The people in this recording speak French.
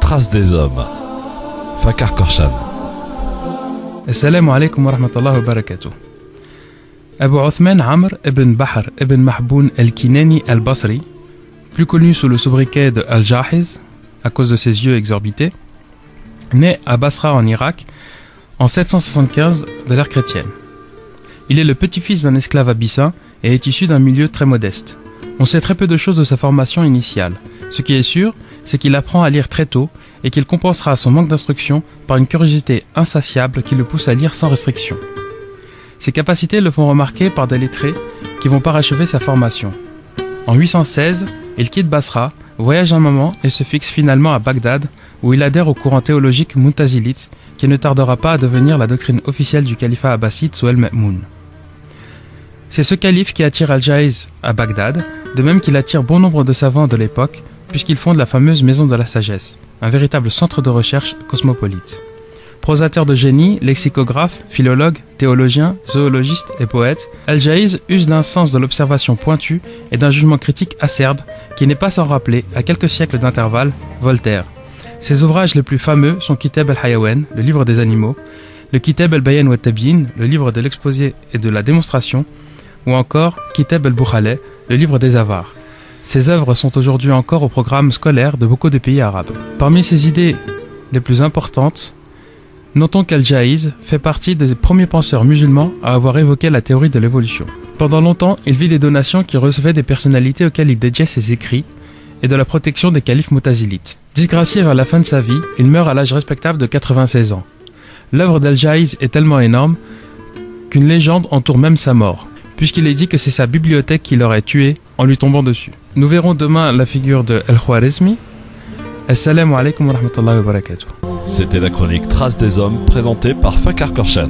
Traces des hommes. Fakar Korshan. Assalamu alaikum wa rahmatullahi wa barakatuh. Abu Uthman Amr ibn Bahr ibn Mahboun al-Kinani al-Basri, plus connu sous le sobriquet de Al-Jahiz à cause de ses yeux exorbités, naît à Basra en Irak en 775 de l'ère chrétienne. Il est le petit-fils d'un esclave abyssin et est issu d'un milieu très modeste. On sait très peu de choses de sa formation initiale. Ce qui est sûr, c'est qu'il apprend à lire très tôt et qu'il compensera son manque d'instruction par une curiosité insatiable qui le pousse à lire sans restriction. Ses capacités le font remarquer par des lettrés qui vont parachever sa formation. En 816, il quitte Basra, voyage un moment et se fixe finalement à Bagdad, où il adhère au courant théologique mu'tazilite, qui ne tardera pas à devenir la doctrine officielle du califat abbasside sous El-Ma'moun. C'est ce calife qui attire Al-Jahiz à Bagdad, de même qu'il attire bon nombre de savants de l'époque, puisqu'il fonde la fameuse Maison de la Sagesse, un véritable centre de recherche cosmopolite. Prosateur de génie, lexicographe, philologue, théologien, zoologiste et poète, Al-Jahiz use d'un sens de l'observation pointu et d'un jugement critique acerbe qui n'est pas sans rappeler, à quelques siècles d'intervalle, Voltaire. Ses ouvrages les plus fameux sont Kitab al-Hayawan, le livre des animaux, le Kitab al-Bayan wa Tabyin, le livre de l'exposé et de la démonstration, ou encore Kitab al-Bukhaleh, le livre des avares. Ces œuvres sont aujourd'hui encore au programme scolaire de beaucoup de pays arabes. Parmi ses idées les plus importantes, notons qu'Al-Jahiz fait partie des premiers penseurs musulmans à avoir évoqué la théorie de l'évolution. Pendant longtemps, il vit des donations qu'il recevait des personnalités auxquelles il dédiait ses écrits et de la protection des califes mu'tazilites. Disgracié vers la fin de sa vie, il meurt à l'âge respectable de 96 ans. L'œuvre d'Al-Jahiz est tellement énorme qu'une légende entoure même sa mort, puisqu'il est dit que c'est sa bibliothèque qui l'aurait tué en lui tombant dessus. Nous verrons demain la figure de Al-Khwarizmi. Assalamu alaikum wa rahmatullahi wa barakatuh. C'était la chronique Traces des hommes présentée par Fakar Korshan.